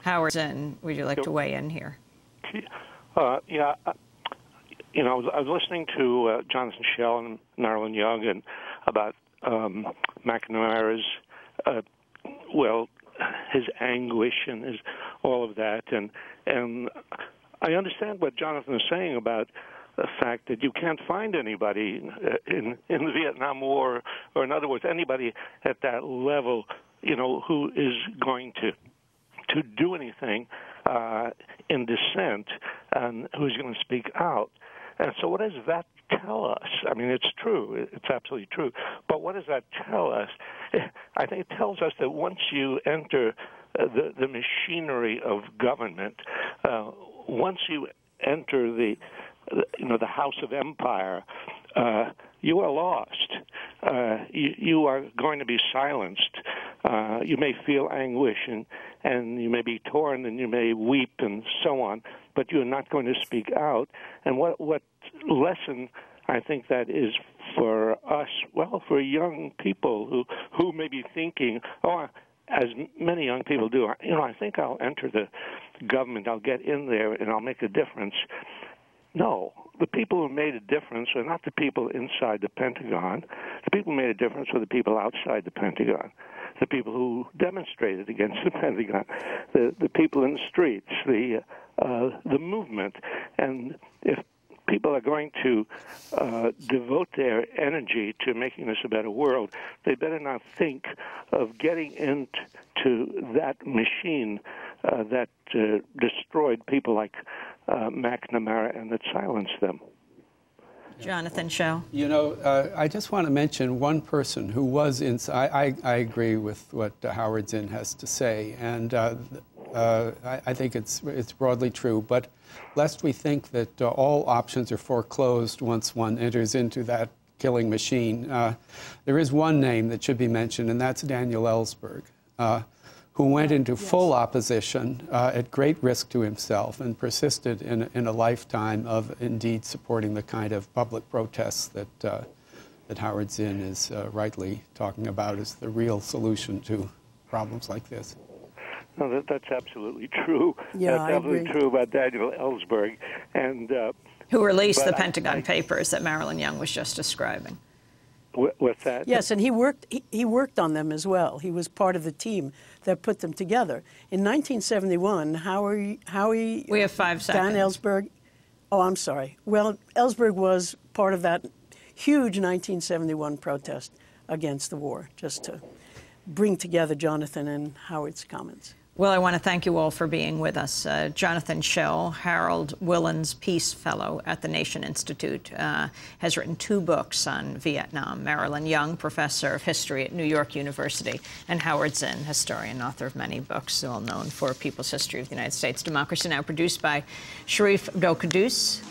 Howard Zinn, would you like to weigh in here? Yeah, you know, I was listening to Jonathan Schell and Marilyn Young and about McNamara's, his anguish and his all of that, and I understand what Jonathan is saying about the fact that you can't find anybody in the Vietnam War, or in other words, anybody at that level, you know, who is going to do anything in dissent and who's going to speak out. And so what does that tell us? I mean, it's true. It's absolutely true. But what does that tell us? I think it tells us that once you enter the machinery of government, once you enter the house of empire, you are lost. You are going to be silenced. You may feel anguish and you may be torn and you may weep and so on, but you're not going to speak out. And what lesson I think that is for us, well, for young people who may be thinking, as many young people do, I think I'll enter the government, I'll get in there and I'll make a difference. No, the people who made a difference are not the people inside the Pentagon. The people who made a difference were the people outside the Pentagon, the people who demonstrated against the Pentagon, the people in the streets, the movement. And if people are going to devote their energy to making this a better world, they better not think of getting into that machine that destroyed people like McNamara and that silenced them. Jonathan Schell. You know, I just want to mention one person who was inside. I agree with what Howard Zinn has to say, and I think it's broadly true. But lest we think that all options are foreclosed once one enters into that killing machine, there is one name that should be mentioned, and that's Daniel Ellsberg, who went into full opposition at great risk to himself and persisted in a lifetime of indeed supporting the kind of public protests that Howard Zinn is rightly talking about as the real solution to problems like this. No, that's absolutely true. Yeah, that's absolutely true about Daniel Ellsberg. And who released the Pentagon Papers that Marilyn Young was just describing. What's that? Yes, and he worked on them as well. He was part of the team that put them together. In 1971, Howie we have 5 seconds. Dan Ellsberg. Oh, I'm sorry. Well, Ellsberg was part of that huge 1971 protest against the war, just to bring together Jonathan and Howard's comments. Well, I want to thank you all for being with us. Jonathan Schell, Harold Willen's Peace Fellow at the Nation Institute, has written 2 books on Vietnam. Marilyn Young, Professor of History at New York University, and Howard Zinn, historian, author of many books, well known for People's History of the United States. Democracy Now! Produced by Sharif Abdel-Quddus.